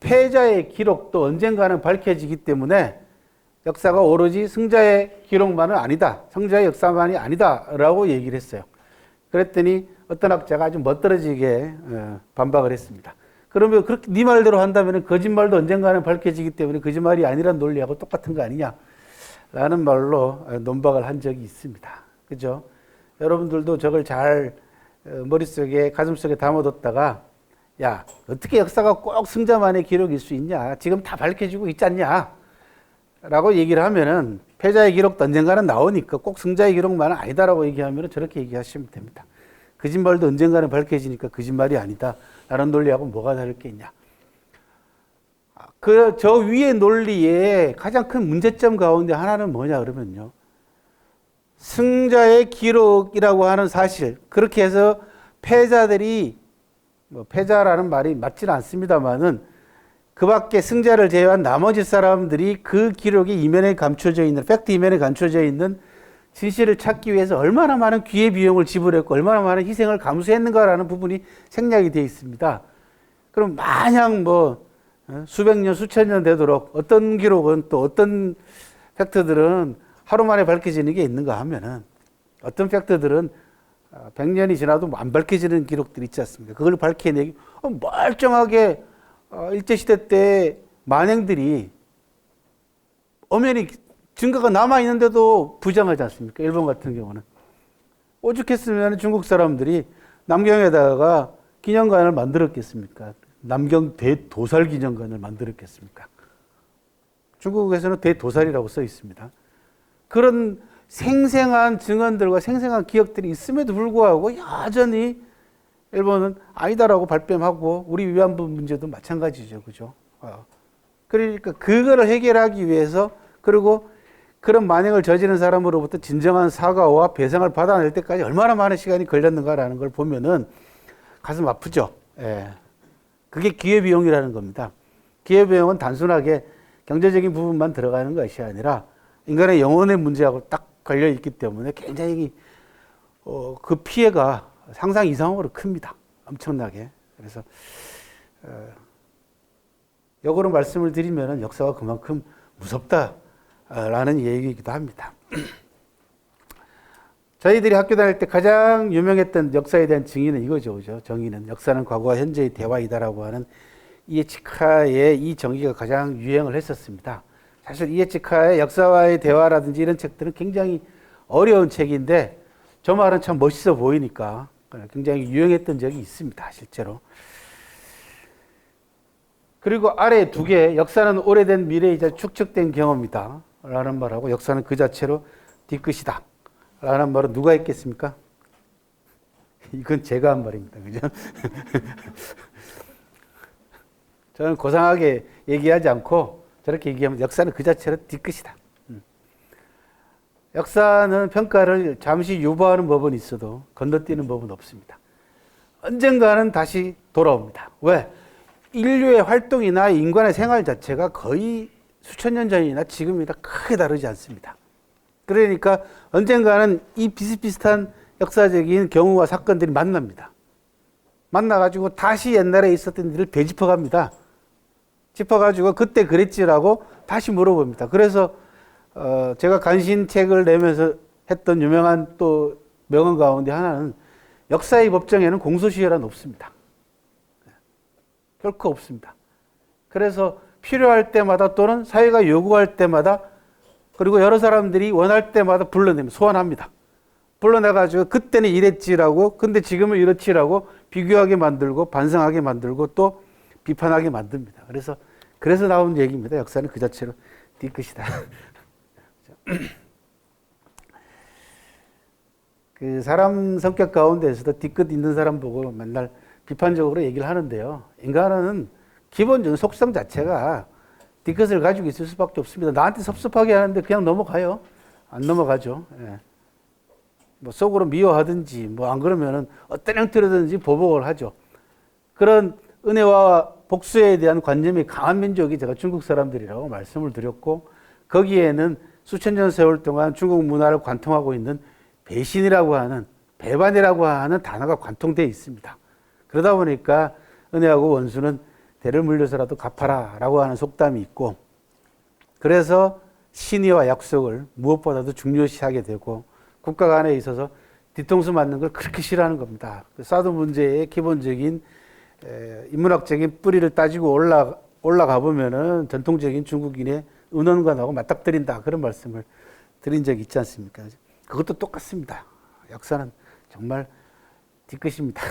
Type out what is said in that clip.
패자의 기록도 언젠가는 밝혀지기 때문에 역사가 오로지 승자의 기록만은 아니다. 승자의 역사만이 아니다라고 얘기를 했어요. 그랬더니 어떤 학자가 아주 멋들어지게 반박을 했습니다. 그러면 그렇게 네 말대로 한다면 거짓말도 언젠가는 밝혀지기 때문에 거짓말이 아니란 논리하고 똑같은 거 아니냐? 라는 말로 논박을 한 적이 있습니다. 그죠? 여러분들도 저걸 잘 머릿속에, 가슴속에 담아뒀다가 야, 어떻게 역사가 꼭 승자만의 기록일 수 있냐? 지금 다 밝혀지고 있지 않냐? 라고 얘기를 하면은 패자의 기록도 언젠가는 나오니까 꼭 승자의 기록만은 아니다라고 얘기하면 저렇게 얘기하시면 됩니다. 거짓말도 언젠가는 밝혀지니까 거짓말이 아니다. 라는 논리하고 뭐가 다를 게 있냐. 저 위의 논리의 가장 큰 문제점 가운데 하나는 뭐냐 그러면요. 승자의 기록이라고 하는 사실, 그렇게 해서 패자들이, 패자라는 말이 맞지는 않습니다만은 그 밖에 승자를 제외한 나머지 사람들이 그 기록의 이면에 감춰져 있는, 팩트 이면에 감춰져 있는 진실을 찾기 위해서 얼마나 많은 기회비용을 지불했고 얼마나 많은 희생을 감수했는가라는 부분이 생략이 되어 있습니다. 그럼 마냥 수백 년, 수천 년 되도록 어떤 기록은 또 어떤 팩트들은 하루 만에 밝혀지는 게 있는가 하면은 어떤 팩트들은 100년이 지나도 안 밝혀지는 기록들이 있지 않습니까? 그걸 밝혀내기 멀쩡하게 일제시대 때 만행들이 엄연히 증거가 남아있는데도 부정하지 않습니까? 일본 같은 경우는. 오죽했으면 중국 사람들이 남경에다가 기념관을 만들었겠습니까? 남경 대도살 기념관을 만들었겠습니까? 중국에서는 대도살이라고 써 있습니다. 그런 생생한 증언들과 생생한 기억들이 있음에도 불구하고 여전히 일본은 아니다라고 발뺌하고 우리 위안부 문제도 마찬가지죠. 그죠? 그러니까 그거를 해결하기 위해서 그리고 그런 만행을 저지른 사람으로부터 진정한 사과와 배상을 받아낼 때까지 얼마나 많은 시간이 걸렸는가라는 걸 보면은 가슴 아프죠. 예. 그게 기회비용이라는 겁니다. 기회비용은 단순하게 경제적인 부분만 들어가는 것이 아니라 인간의 영혼의 문제하고 딱 걸려 있기 때문에 굉장히 그 피해가 상상 이상으로 큽니다. 엄청나게. 그래서 역으로 말씀을 드리면 역사가 그만큼 무섭다라는 얘기이기도 합니다. 저희들이 학교 다닐 때 가장 유명했던 역사에 대한 증인은 이거죠. 그죠? 정의는 역사는 과거와 현재의 대화이다라고 하는 이에치카의 이 정의가 가장 유행을 했었습니다. 사실 이에치카의 역사와의 대화라든지 이런 책들은 굉장히 어려운 책인데 저 말은 참 멋있어 보이니까 굉장히 유행했던 적이 있습니다. 실제로. 그리고 아래 두 개, 역사는 오래된 미래이자 축적된 경험이다 라는 말하고 역사는 그 자체로 뒤끝이다 라는 말은 누가 했겠습니까? 이건 제가 한 말입니다. 그죠? 저는 고상하게 얘기하지 않고 저렇게 얘기하면 역사는 그 자체로 뒤끝이다. 역사는 평가를 잠시 유보하는 법은 있어도 건너뛰는 법은 없습니다. 언젠가는 다시 돌아옵니다. 왜? 인류의 활동이나 인간의 생활 자체가 거의 수천 년 전이나 지금이나 크게 다르지 않습니다. 그러니까 언젠가는 이 비슷비슷한 역사적인 경우와 사건들이 만납니다. 만나가지고 다시 옛날에 있었던 일을 되짚어갑니다. 짚어가지고 그때 그랬지라고 다시 물어봅니다. 그래서 제가 간신책을 내면서 했던 유명한 또 명언 가운데 하나는 역사의 법정에는 공소시효란 없습니다. 결코 없습니다. 그래서 필요할 때마다 또는 사회가 요구할 때마다 그리고 여러 사람들이 원할 때마다 불러내면 소환합니다. 불러내가지고 그때는 이랬지라고 근데 지금은 이렇지라고 비교하게 만들고 반성하게 만들고 또 비판하게 만듭니다. 그래서 나온 얘기입니다. 역사는 그 자체로 뒤끝이다. 그 사람 성격 가운데서도 뒤끝 있는 사람 보고 맨날 비판적으로 얘기를 하는데요. 인간은 기본적인 속성 자체가 뒤끝을 가지고 있을 수밖에 없습니다. 나한테 섭섭하게 하는데 그냥 넘어가요. 안 넘어가죠. 예. 속으로 미워하든지 안 그러면은 어떤 형태로든지 보복을 하죠. 그런 은혜와 복수에 대한 관념이 강한 민족이 제가 중국 사람들이라고 말씀을 드렸고 거기에는 수천 년 세월 동안 중국 문화를 관통하고 있는 배신이라고 하는 배반이라고 하는 단어가 관통되어 있습니다. 그러다 보니까 은혜하고 원수는 배를 물려서라도 갚아라라고 하는 속담이 있고, 그래서 신의와 약속을 무엇보다도 중요시하게 되고 국가 간에 있어서 뒤통수 맞는 걸 그렇게 싫어하는 겁니다. 사드 문제의 기본적인 인문학적인 뿌리를 따지고 올라가 보면은 전통적인 중국인의 은원관하고 맞닥뜨린다, 그런 말씀을 드린 적이 있지 않습니까? 그것도 똑같습니다. 역사는 정말 뒤끝입니다.